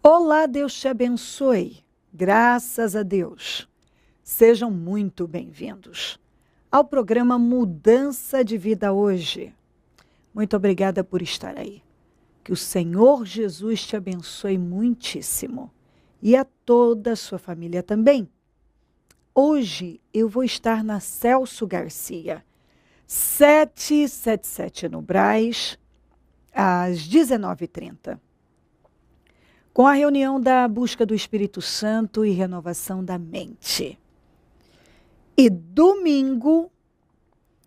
Olá, Deus te abençoe. Graças a Deus. Sejam muito bem-vindos ao programa Mudança de Vida hoje. Muito obrigada por estar aí. Que o Senhor Jesus te abençoe muitíssimo e a toda a sua família também. Hoje eu vou estar na Celso Garcia, 777 no Brás, às 19h30. Com a reunião da busca do Espírito Santo e renovação da mente. E domingo,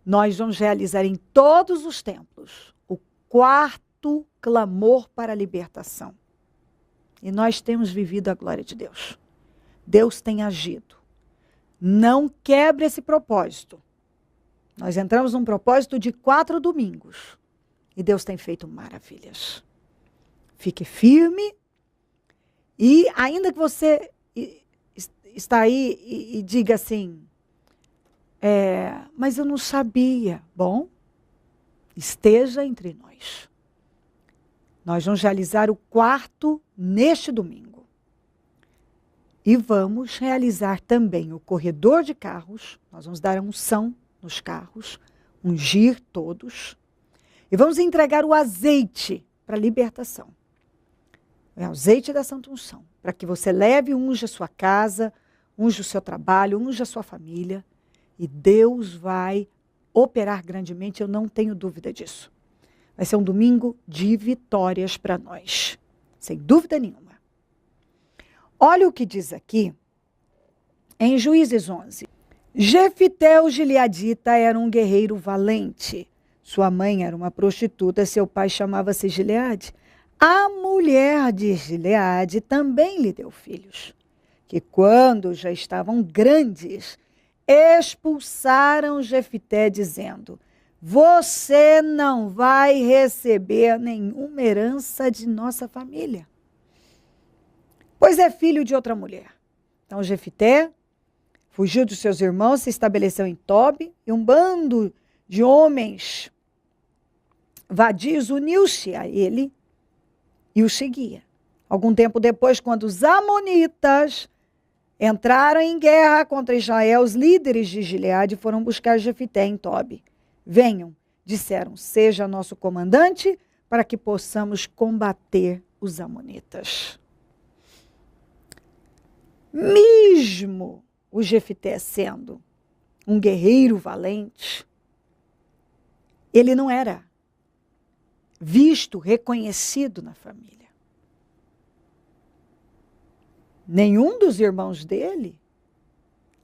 nós vamos realizar em todos os templos o 4º clamor para a libertação. E nós temos vivido a glória de Deus. Deus tem agido. Não quebre esse propósito. Nós entramos num propósito de 4 domingos. E Deus tem feito maravilhas. Fique firme. E ainda que você está aí e diga assim, mas eu não sabia. Bom, esteja entre nós. Nós vamos realizar o 4º neste domingo. E vamos realizar também o corredor de carros. Nós vamos dar a unção nos carros, ungir todos. E vamos entregar o azeite para a libertação. É o azeite da Santa Unção, para que você leve e unja a sua casa, unja o seu trabalho, unja a sua família. E Deus vai operar grandemente, eu não tenho dúvida disso. Vai ser um domingo de vitórias para nós, sem dúvida nenhuma. Olha o que diz aqui, em Juízes 11. Jefité o gileadita era um guerreiro valente. Sua mãe era uma prostituta, seu pai chamava-se Gileade. A mulher de Gileade também lhe deu filhos, que quando já estavam grandes, expulsaram Jefité, dizendo, você não vai receber nenhuma herança de nossa família, pois é filho de outra mulher. Então Jefité fugiu dos seus irmãos, se estabeleceu em Tobi, e um bando de homens vadios uniu-se a ele, e o seguia. Algum tempo depois, quando os amonitas entraram em guerra contra Israel, os líderes de Gileade foram buscar Jefité em Tobi. Venham, disseram, seja nosso comandante para que possamos combater os amonitas. Mesmo o Jefité sendo um guerreiro valente, ele não era visto, reconhecido na família. Nenhum dos irmãos dele,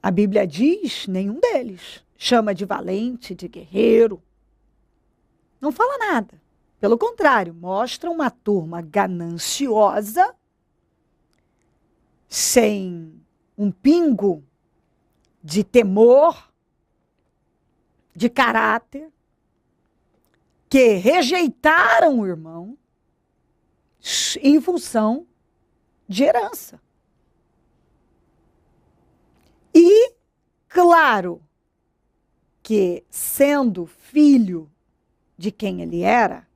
a Bíblia diz, nenhum deles, chama de valente, de guerreiro. Não fala nada. Pelo contrário, mostra uma turma gananciosa, sem um pingo de temor, de caráter, que rejeitaram o irmão em função de herança. E, claro, que sendo filho de quem ele era,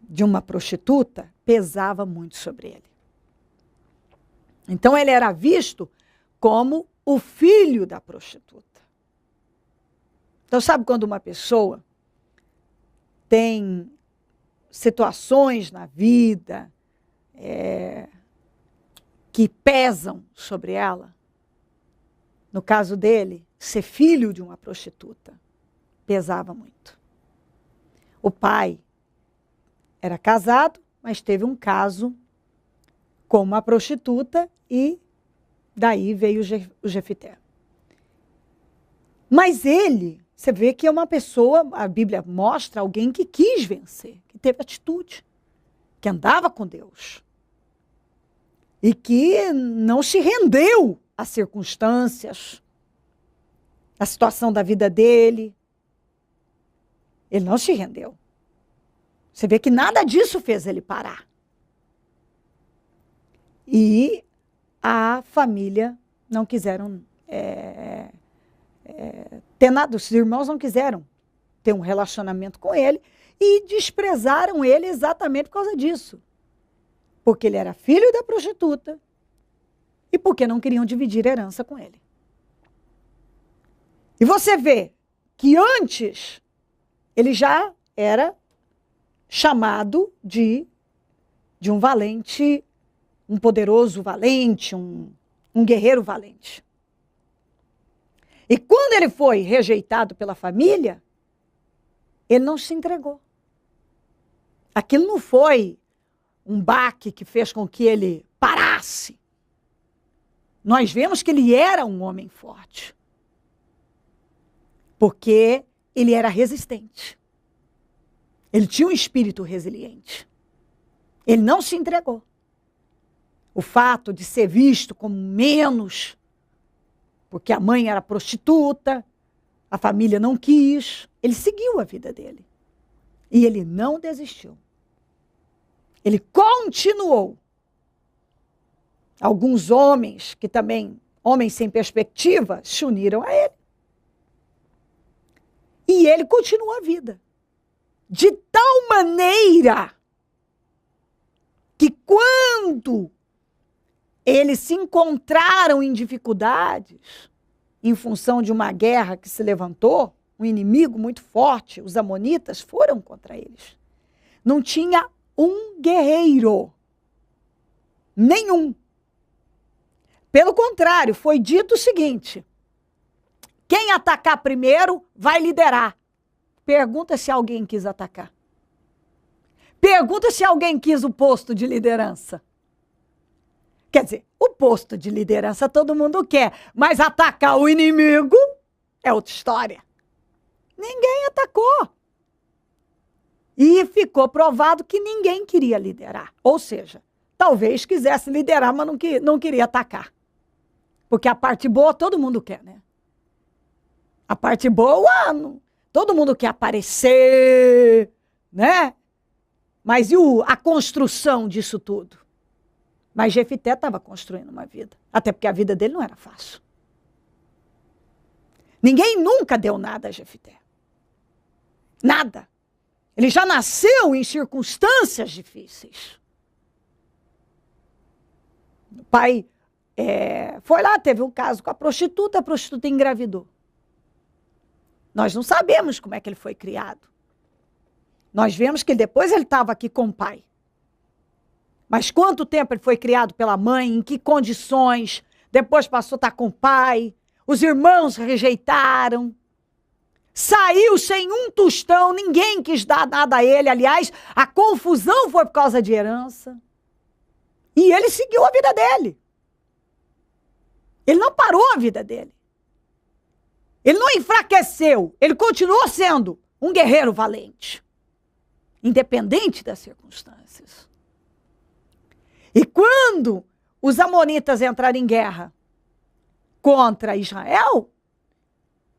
de uma prostituta, pesava muito sobre ele. Então ele era visto como o filho da prostituta. Então sabe quando uma pessoa tem situações na vida que pesam sobre ela? No caso dele, ser filho de uma prostituta pesava muito. O pai era casado, mas teve um caso com uma prostituta e daí veio o Jefité. Mas ele, você vê que é uma pessoa, a Bíblia mostra alguém que quis vencer, que teve atitude, que andava com Deus e que não se rendeu às circunstâncias, à situação da vida dele. Ele não se rendeu. Você vê que nada disso fez ele parar. E a família não quiseram ter nada, os irmãos não quiseram ter um relacionamento com ele e desprezaram ele exatamente por causa disso. porque ele era filho da prostituta e porque não queriam dividir herança com ele. E você vê que antes ele já era chamado de um valente, um poderoso valente, um guerreiro valente. E quando ele foi rejeitado pela família, ele não se entregou. Aquilo não foi um baque que fez com que ele parasse. Nós vemos que ele era um homem forte. Porque ele era resistente. Ele tinha um espírito resiliente. Ele não se entregou. O fato de ser visto como menos, porque a mãe era prostituta, a família não quis, ele seguiu a vida dele. E ele não desistiu. Ele continuou. Alguns homens, que também, homens sem perspectiva, se uniram a ele. E ele continuou a vida. De tal maneira que quando eles se encontraram em dificuldades, em função de uma guerra que se levantou, um inimigo muito forte, os amonitas foram contra eles. Não tinha um guerreiro. Nenhum. Pelo contrário, foi dito o seguinte: quem atacar primeiro vai liderar. Pergunta se alguém quis atacar. Pergunta se alguém quis o posto de liderança. Quer dizer, o posto de liderança todo mundo quer, mas atacar o inimigo é outra história. Ninguém atacou. E ficou provado que ninguém queria liderar. Ou seja, talvez quisesse liderar, mas não queria atacar. Porque a parte boa todo mundo quer, né? A parte boa, todo mundo quer aparecer, né? Mas e a construção disso tudo? Mas Jefité estava construindo uma vida. Até porque a vida dele não era fácil. Ninguém nunca deu nada a Jefité. Nada. Ele já nasceu em circunstâncias difíceis. O pai foi lá, teve um caso com a prostituta engravidou. Nós não sabemos como é que ele foi criado. Nós vemos que depois ele estava aqui com o pai. Mas quanto tempo ele foi criado pela mãe, em que condições, depois passou a estar com o pai, os irmãos rejeitaram, saiu sem um tostão, ninguém quis dar nada a ele, aliás, a confusão foi por causa de herança. E ele seguiu a vida dele. Ele não parou a vida dele. Ele não enfraqueceu, ele continuou sendo um guerreiro valente, independente das circunstâncias. E quando os amonitas entraram em guerra contra Israel,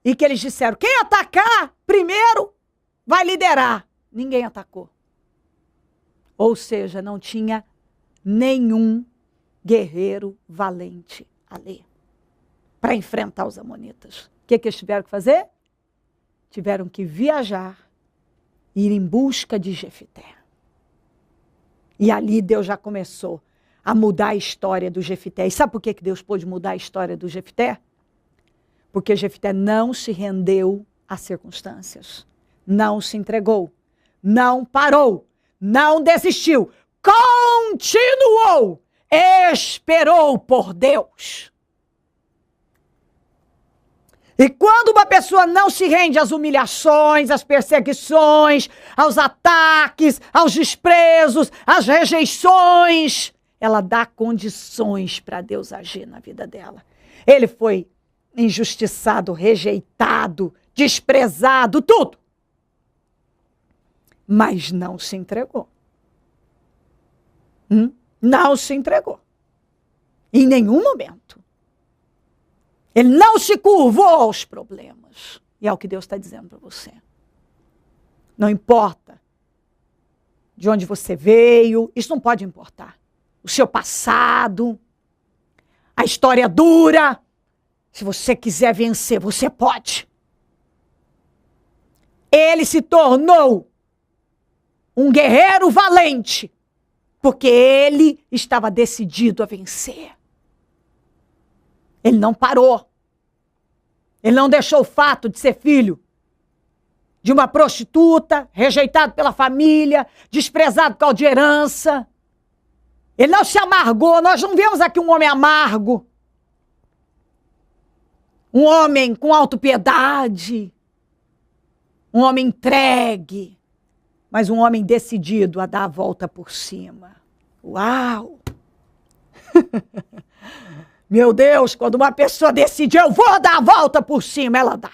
e que eles disseram, quem atacar primeiro vai liderar. Ninguém atacou. Ou seja, não tinha nenhum guerreiro valente ali para enfrentar os amonitas. O que eles tiveram que fazer? Tiveram que viajar, ir em busca de Jefité. E ali Deus já começou a mudar a história do Jefité. E sabe por que Deus pôde mudar a história do Jefité? Porque Jefité não se rendeu às circunstâncias. Não se entregou. Não parou. Não desistiu. Continuou. Esperou por Deus. E quando uma pessoa não se rende às humilhações, às perseguições, aos ataques, aos desprezos, às rejeições, ela dá condições para Deus agir na vida dela. Ele foi injustiçado, rejeitado, desprezado, tudo. Mas não se entregou. Não se entregou. Em nenhum momento. Ele não se curvou aos problemas. E é o que Deus está dizendo para você. Não importa de onde você veio, isso não pode importar. O seu passado, a história dura. Se você quiser vencer, você pode. Ele se tornou um guerreiro valente Porque ele estava decidido a vencer. Ele não parou. Ele não deixou o fato de ser filho de uma prostituta, rejeitado pela família, desprezado por causa de herança. Ele não se amargou. Nós não vemos aqui um homem amargo. Um homem com autopiedade. Um homem entregue. Mas um homem decidido a dar a volta por cima. Uau! Meu Deus, quando uma pessoa decide, eu vou dar a volta por cima, ela dá.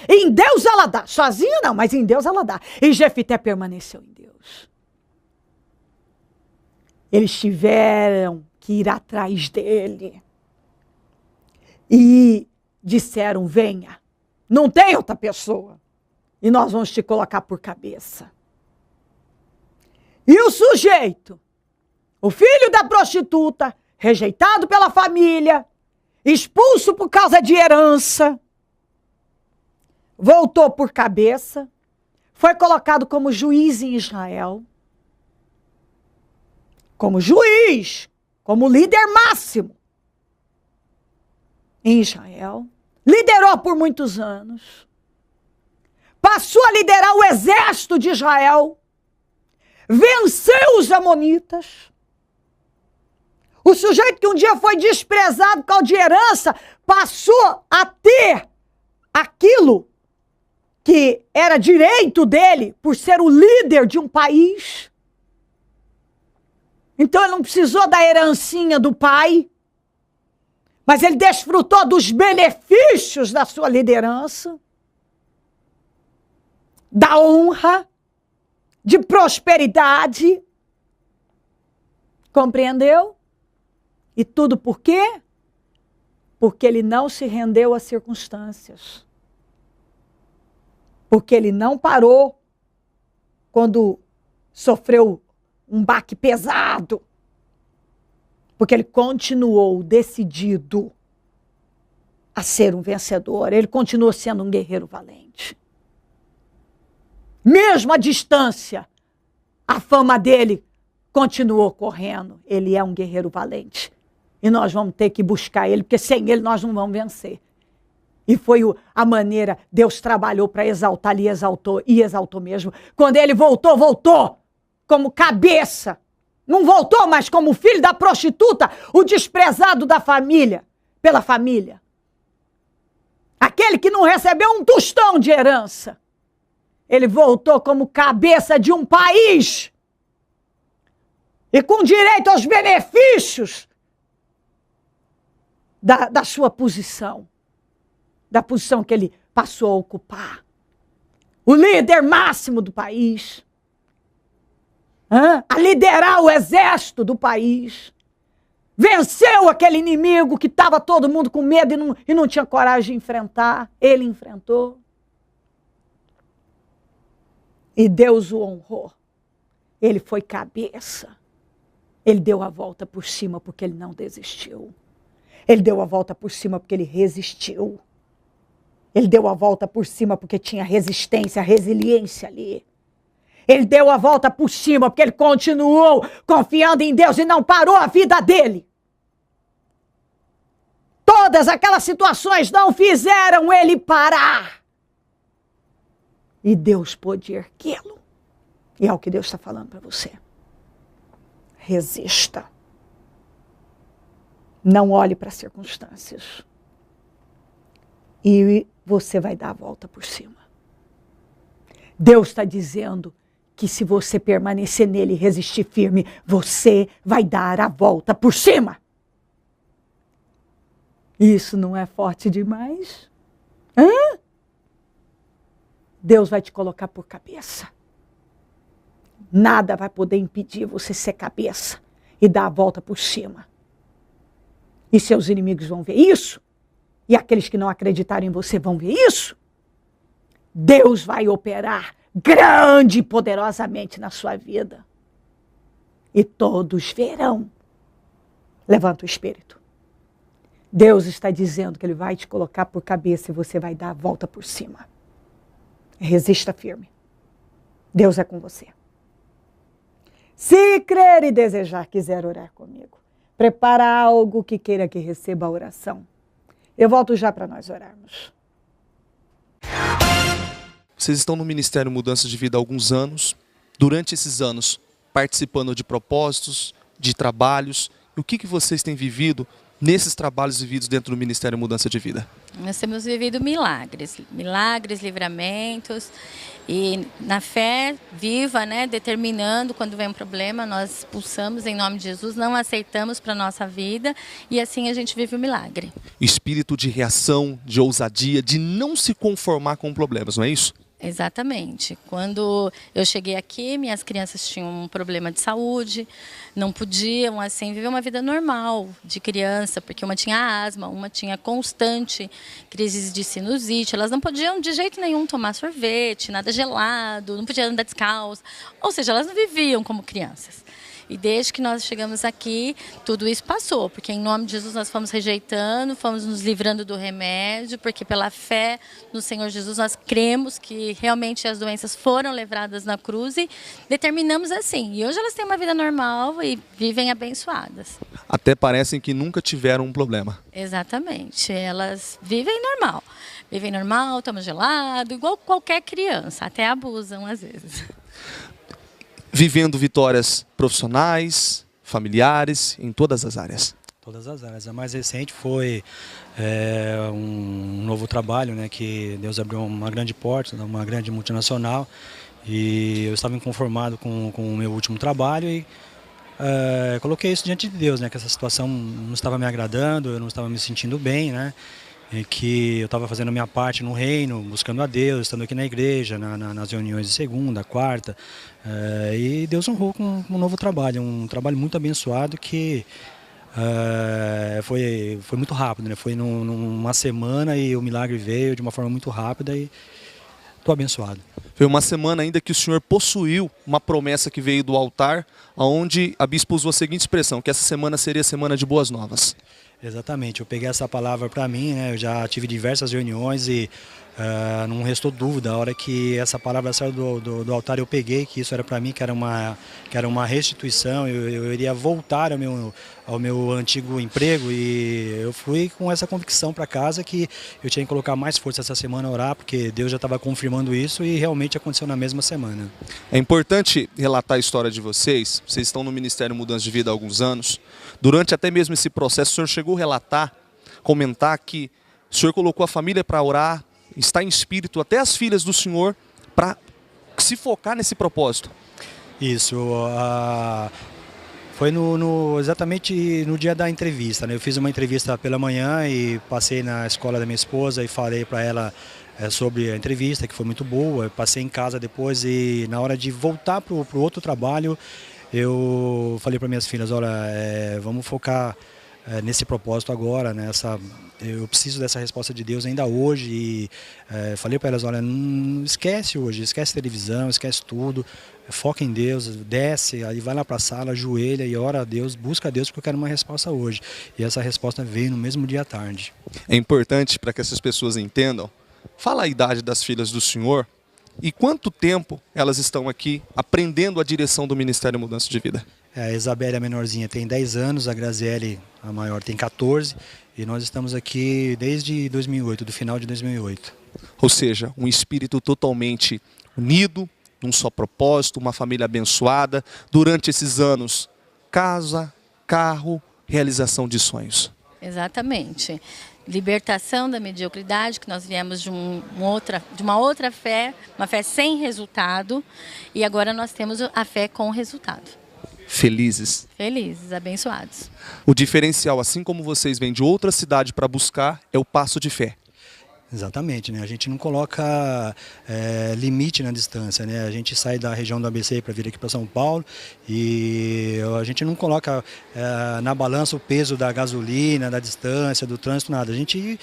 Em Deus ela dá. Sozinha não, mas em Deus ela dá. E Jefité permaneceu em Deus. Eles tiveram que ir atrás dele. E disseram, venha. Não tem outra pessoa. E nós vamos te colocar por cabeça. E o sujeito, o filho da prostituta, rejeitado pela família, expulso por causa de herança, voltou por cabeça, foi colocado como juiz em Israel, como juiz, como líder máximo em Israel, liderou por muitos anos, passou a liderar o exército de Israel, venceu os amonitas. O sujeito que um dia foi desprezado por causa de herança, passou a ter aquilo que era direito dele, por ser o líder de um país. Então ele não precisou da herancinha do pai, mas ele desfrutou dos benefícios da sua liderança, da honra, de prosperidade. Compreendeu? E tudo por quê? Porque ele não se rendeu às circunstâncias. Porque ele não parou quando sofreu um baque pesado. Porque ele continuou decidido a ser um vencedor. Ele continuou sendo um guerreiro valente. Mesmo à distância, a fama dele continuou correndo. Ele é um guerreiro valente. E nós vamos ter que buscar ele, porque sem ele nós não vamos vencer. E foi a maneira, Deus trabalhou para exaltar, e exaltou mesmo. Quando ele voltou, voltou como cabeça. Não voltou mais como filho da prostituta, o desprezado da família, pela família. Aquele que não recebeu um tostão de herança. Ele voltou como cabeça de um país. E com direito aos benefícios da sua posição. Da posição que ele passou a ocupar. O líder máximo do país. A liderar o exército do país. Venceu aquele inimigo que estava todo mundo com medo e não tinha coragem de enfrentar. Ele enfrentou. E Deus o honrou. Ele foi cabeça. Ele deu a volta por cima porque ele não desistiu. Ele deu a volta por cima porque ele resistiu. Ele deu a volta por cima porque tinha resistência, resiliência ali. Ele deu a volta por cima porque ele continuou confiando em Deus e não parou a vida dele. Todas aquelas situações não fizeram ele parar. E Deus pôde erguê-lo. E é o que Deus está falando para você. Resista. Não olhe para as circunstâncias. E você vai dar a volta por cima. Deus está dizendo que se você permanecer nele e resistir firme, você vai dar a volta por cima. Isso não é forte demais? Deus vai te colocar por cabeça. Nada vai poder impedir você ser cabeça e dar a volta por cima. E seus inimigos vão ver isso. E aqueles que não acreditaram em você vão ver isso. Deus vai operar grande e poderosamente na sua vida. E todos verão. Levanta o espírito. Deus está dizendo que ele vai te colocar por cabeça e você vai dar a volta por cima. Resista firme. Deus é com você. Se crer e desejar, quiser orar comigo. Prepara algo que queira que receba a oração. Eu volto já para nós orarmos. Vocês estão no Ministério Mudança de Vida há alguns anos. Durante esses anos, participando de propósitos, de trabalhos. O que vocês têm vivido nesses trabalhos vividos dentro do Ministério Mudança de Vida? Nós temos vivido milagres, livramentos, e na fé viva, né, determinando quando vem um problema, nós expulsamos em nome de Jesus, não aceitamos para a nossa vida, e assim a gente vive o milagre. Espírito de reação, de ousadia, de não se conformar com problemas, não é isso? Exatamente. Quando eu cheguei aqui, minhas crianças tinham um problema de saúde, não podiam assim viver uma vida normal de criança, porque uma tinha asma, uma tinha constante crises de sinusite, elas não podiam de jeito nenhum tomar sorvete, nada gelado, não podiam andar descalço, ou seja, elas não viviam como crianças. E desde que nós chegamos aqui, tudo isso passou, porque em nome de Jesus nós fomos rejeitando, fomos nos livrando do remédio, porque pela fé no Senhor Jesus nós cremos que realmente as doenças foram levadas na cruz e determinamos assim. E hoje elas têm uma vida normal e vivem abençoadas. Até parecem que nunca tiveram um problema. Exatamente, elas vivem normal, tomam gelado, igual qualquer criança, até abusam às vezes. Vivendo vitórias profissionais, familiares, em todas as áreas. Todas as áreas. A mais recente foi um novo trabalho, né, que Deus abriu uma grande porta, uma grande multinacional, e eu estava inconformado com o meu último trabalho e coloquei isso diante de Deus, né, que essa situação não estava me agradando, eu não estava me sentindo bem, né, e que eu estava fazendo a minha parte no reino, buscando a Deus, estando aqui na igreja, nas reuniões de segunda, quarta, e Deus honrou com um novo trabalho, um trabalho muito abençoado que foi muito rápido, né? Foi numa semana e o milagre veio de uma forma muito rápida e estou abençoado. Foi uma semana ainda que o senhor possuiu uma promessa que veio do altar, onde a bispa usou a seguinte expressão, que essa semana seria a semana de boas novas. Exatamente, eu peguei essa palavra para mim, né? Eu já tive diversas reuniões e não restou dúvida. A hora que essa palavra saiu do altar eu peguei que isso era para mim, que era uma restituição, eu iria voltar ao meu antigo emprego, e eu fui com essa convicção para casa que eu tinha que colocar mais força essa semana a orar, porque Deus já estava confirmando isso e realmente aconteceu na mesma semana. É importante relatar a história de vocês. Vocês estão no Ministério Mudança de Vida há alguns anos. Durante até mesmo esse processo, o senhor chegou a relatar, comentar que o senhor colocou a família para orar, está em espírito, até as filhas do senhor, para se focar nesse propósito. Isso, foi exatamente no dia da entrevista, né? Eu fiz uma entrevista pela manhã e passei na escola da minha esposa e falei para ela sobre a entrevista, que foi muito boa. Eu passei em casa depois e na hora de voltar para o outro trabalho, eu falei para minhas filhas, olha, vamos focar nesse propósito agora, eu preciso dessa resposta de Deus ainda hoje, e falei para elas, olha, não esquece hoje, esquece televisão, esquece tudo, foca em Deus, desce, aí vai lá para a sala, ajoelha e ora a Deus, busca a Deus, porque eu quero uma resposta hoje. E essa resposta veio no mesmo dia à tarde. É importante para que essas pessoas entendam, fala a idade das filhas do senhor e quanto tempo elas estão aqui aprendendo a direção do Ministério Mudança de Vida. A Isabelle, a menorzinha, tem 10 anos, a Graziele, a maior, tem 14, e nós estamos aqui desde 2008, do final de 2008. Ou seja, um espírito totalmente unido, num só propósito, uma família abençoada, durante esses anos, casa, carro, realização de sonhos. Exatamente. Libertação da mediocridade, que nós viemos de uma outra fé, uma fé sem resultado, e agora nós temos a fé com resultado. Felizes. Felizes, abençoados. O diferencial, assim como vocês vêm de outra cidade para buscar, é o passo de fé. Exatamente, né? A gente não coloca limite na distância, né? A gente sai da região do ABC para vir aqui para São Paulo e a gente não coloca na balança o peso da gasolina, da distância, do trânsito, nada. A gente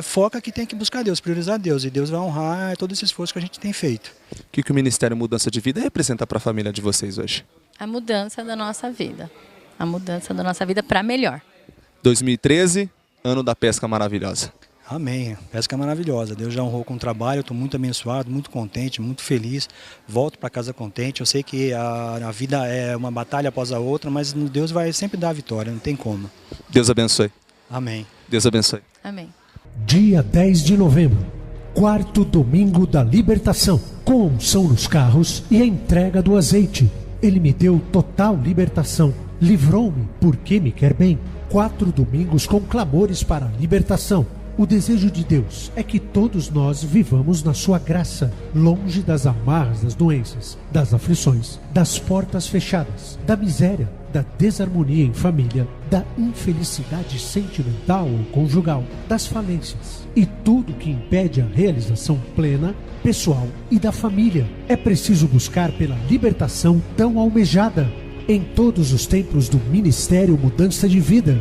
foca que tem que buscar Deus, priorizar Deus, e Deus vai honrar todo esse esforço que a gente tem feito. O que o Ministério Mudança de Vida representa para a família de vocês hoje? A mudança da nossa vida. A mudança da nossa vida para melhor. 2013, ano da pesca maravilhosa. Amém. Pesca maravilhosa. Deus já honrou com o trabalho. Estou muito abençoado, muito contente, muito feliz. Volto para casa contente. Eu sei que a vida é uma batalha após a outra, mas Deus vai sempre dar a vitória, não tem como. Deus abençoe. Amém. Deus abençoe. Amém. Dia 10 de novembro, quarto domingo da libertação, com a unção nos carros e a entrega do azeite. Ele me deu total libertação, livrou-me porque me quer bem. 4 domingos com clamores para a libertação. O desejo de Deus é que todos nós vivamos na sua graça, longe das amarras das doenças, das aflições, das portas fechadas, da miséria, da desarmonia em família, da infelicidade sentimental ou conjugal, das falências e tudo que impede a realização plena, pessoal e da família. É preciso buscar pela libertação tão almejada em todos os templos do Ministério Mudança de Vida.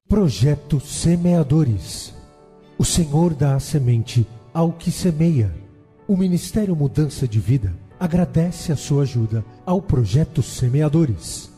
Projeto Semeadores. O Senhor dá a semente ao que semeia. O Ministério Mudança de Vida agradece a sua ajuda ao Projeto Semeadores.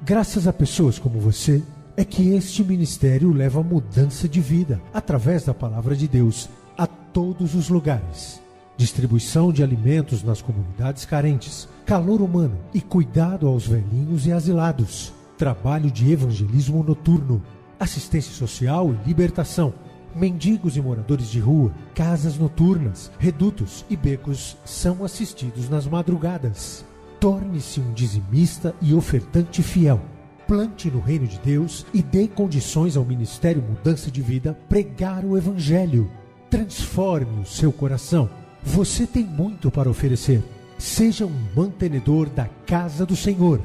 Graças a pessoas como você, é que este ministério leva mudança de vida, através da Palavra de Deus, a todos os lugares. Distribuição de alimentos nas comunidades carentes, calor humano e cuidado aos velhinhos e asilados. Trabalho de evangelismo noturno, assistência social e libertação. Mendigos e moradores de rua, casas noturnas, redutos e becos são assistidos nas madrugadas. Torne-se um dizimista e ofertante fiel. Plante no reino de Deus e dê condições ao Ministério Mudança de Vida pregar o Evangelho. Transforme o seu coração. Você tem muito para oferecer. Seja um mantenedor da casa do Senhor.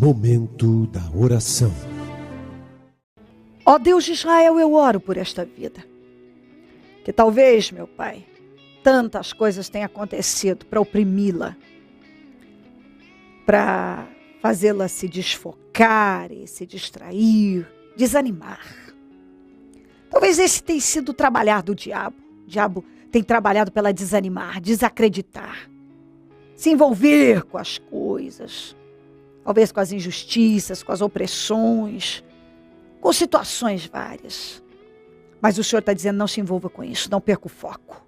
Momento da oração. Ó Deus de Israel, eu oro por esta vida. Que talvez, meu Pai, tantas coisas tenham acontecido para oprimi-la, para fazê-la se desfocar e se distrair, desanimar. Talvez esse tenha sido o trabalhar do diabo. O diabo tem trabalhado para ela desanimar, desacreditar, se envolver com as coisas, talvez com as injustiças, com as opressões, com situações várias. Mas o Senhor está dizendo, não se envolva com isso, não perca o foco.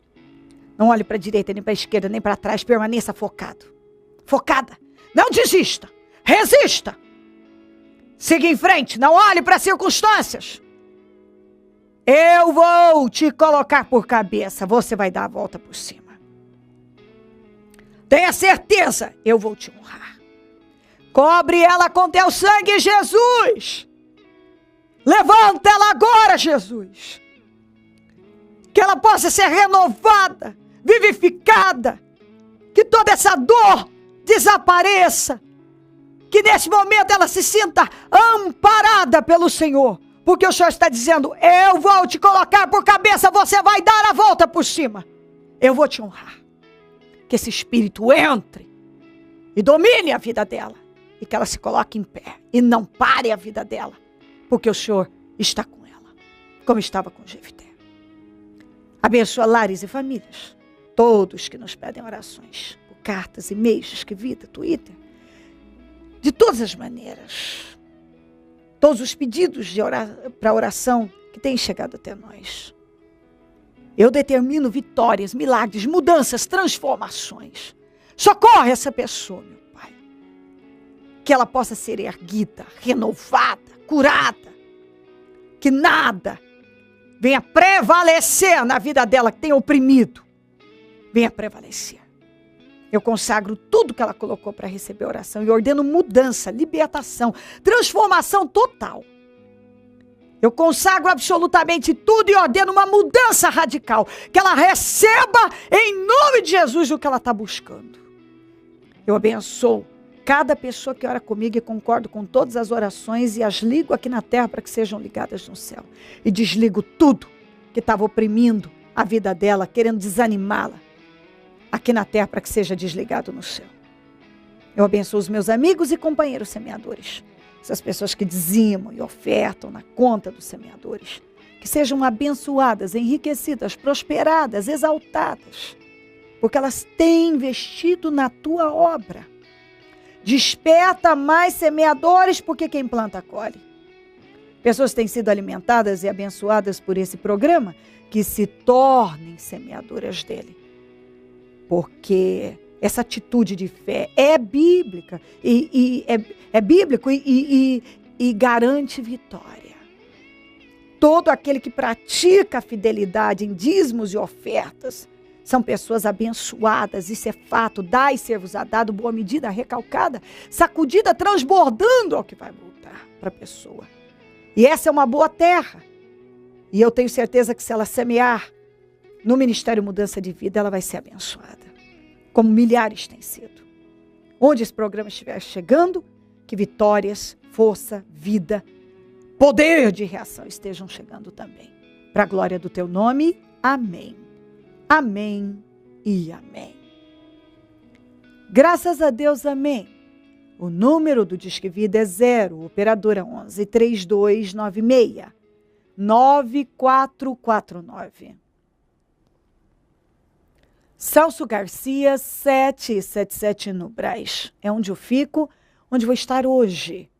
Não olhe para a direita, nem para a esquerda, nem para trás, permaneça focado. Focada. Não desista, resista. Siga em frente, não olhe para as circunstâncias. Eu vou te colocar por cabeça, você vai dar a volta por cima. Tenha certeza, eu vou te honrar. Cobre ela com teu sangue, Jesus. Levanta ela agora, Jesus. Que ela possa ser renovada, vivificada. Que toda essa dor desapareça. Que nesse momento ela se sinta amparada pelo Senhor. Porque o Senhor está dizendo, eu vou te colocar por cabeça, você vai dar a volta por cima. Eu vou te honrar. Que esse espírito entre e domine a vida dela. E que ela se coloque em pé e não pare a vida dela. Porque o Senhor está com ela, como estava com Jefté. Abençoa lares e famílias. Todos que nos pedem orações. Por cartas, e-mails, Disque Vida, Twitter. De todas as maneiras. Todos os pedidos para oração que têm chegado até nós. Eu determino vitórias, milagres, mudanças, transformações. Socorre essa pessoa, meu Pai. Que ela possa ser erguida, renovada, curada. Que nada venha prevalecer na vida dela que tem oprimido. Venha prevalecer. Eu consagro tudo que ela colocou para receber oração e ordeno mudança, libertação, transformação total. Eu consagro absolutamente tudo e ordeno uma mudança radical. Que ela receba em nome de Jesus o que ela está buscando. Eu abençoo cada pessoa que ora comigo e concordo com todas as orações e as ligo aqui na terra para que sejam ligadas no céu. E desligo tudo que estava oprimindo a vida dela, querendo desanimá-la aqui na terra para que seja desligado no céu. Eu abençoo os meus amigos e companheiros semeadores. essas pessoas que dizimam e ofertam na conta dos semeadores, que sejam abençoadas, enriquecidas, prosperadas, exaltadas, porque elas têm investido na tua obra. Desperta mais semeadores, porque quem planta colhe. Pessoas têm sido alimentadas e abençoadas por esse programa, que se tornem semeadoras dele. Porque essa atitude de fé é bíblica é bíblico e garante vitória. Todo aquele que pratica a fidelidade em dízimos e ofertas são pessoas abençoadas, isso é fato. Dai ser-vos-á dado, boa medida, recalcada, sacudida, transbordando ao que vai voltar para a pessoa. E essa é uma boa terra. E eu tenho certeza que se ela semear no Ministério Mudança de Vida, ela vai ser abençoada. Como milhares têm sido. Onde esse programa estiver chegando, que vitórias, força, vida, poder de reação estejam chegando também. Para a glória do teu nome, amém. Amém e amém. Graças a Deus, amém. O número do Disque Vida é 0, operadora 11 3296 9449. Celso Garcia, 777 no Brás. É onde eu fico, onde vou estar hoje,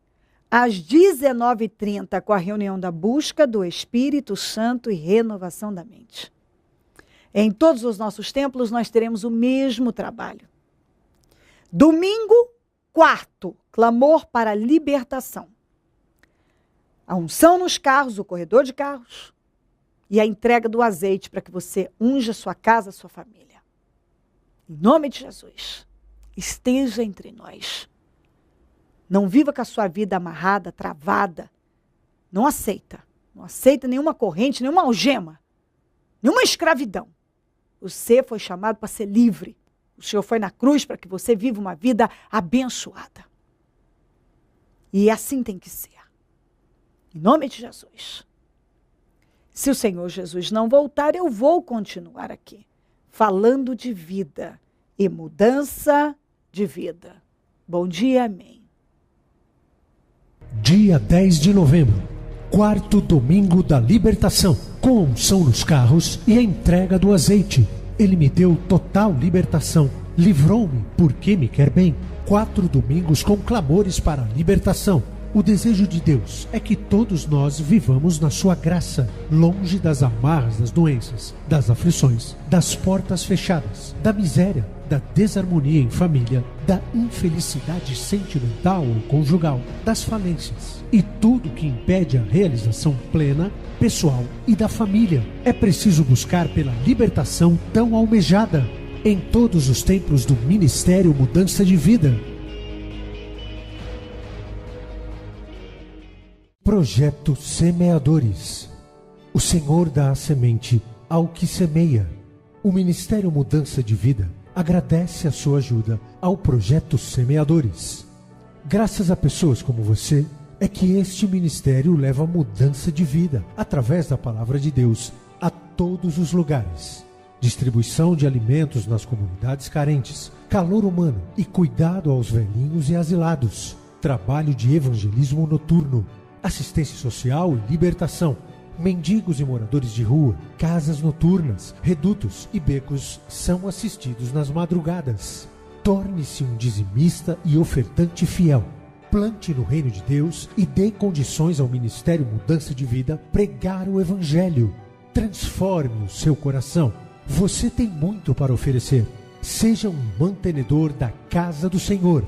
às 19h30, com a reunião da busca do Espírito Santo e renovação da mente. Em todos os nossos templos nós teremos o mesmo trabalho. Domingo, 4º, clamor para a libertação. A unção nos carros, o corredor de carros e a entrega do azeite para que você unja sua casa, sua família. Em nome de Jesus, esteja entre nós. Não viva com a sua vida amarrada, travada. Não aceita nenhuma corrente, nenhuma algema, nenhuma escravidão. Você foi chamado para ser livre. O Senhor foi na cruz para que você viva uma vida abençoada. E assim tem que ser. Em nome de Jesus. Se o Senhor Jesus não voltar, eu vou continuar aqui, falando de vida e mudança de vida. Bom dia, amém. Dia 10 de novembro, 4º domingo da libertação, com a unção nos carros e a entrega do azeite. Ele me deu total libertação, livrou-me porque me quer bem. 4 domingos com clamores para a libertação. O desejo de Deus é que todos nós vivamos na sua graça, longe das amarras das doenças, das aflições, das portas fechadas, da miséria, da desarmonia em família, da infelicidade sentimental ou conjugal, das falências e tudo que impede a realização plena, pessoal e da família. É preciso buscar pela libertação tão almejada em todos os templos do Ministério Mudança de Vida. Projeto Semeadores. O Senhor dá a semente ao que semeia. O Ministério Mudança de Vida agradece a sua ajuda ao Projeto Semeadores. Graças a pessoas como você, é que este ministério leva mudança de vida, através da Palavra de Deus, a todos os lugares. Distribuição de alimentos nas comunidades carentes, calor humano e cuidado aos velhinhos e asilados. Trabalho de evangelismo noturno, assistência social e libertação. Mendigos e moradores de rua, casas noturnas, redutos e becos são assistidos nas madrugadas. Torne-se um dizimista e ofertante fiel. Plante no reino de Deus e dê condições ao Ministério Mudança de Vida pregar o Evangelho. Transforme o seu coração. Você tem muito para oferecer. Seja um mantenedor da casa do Senhor.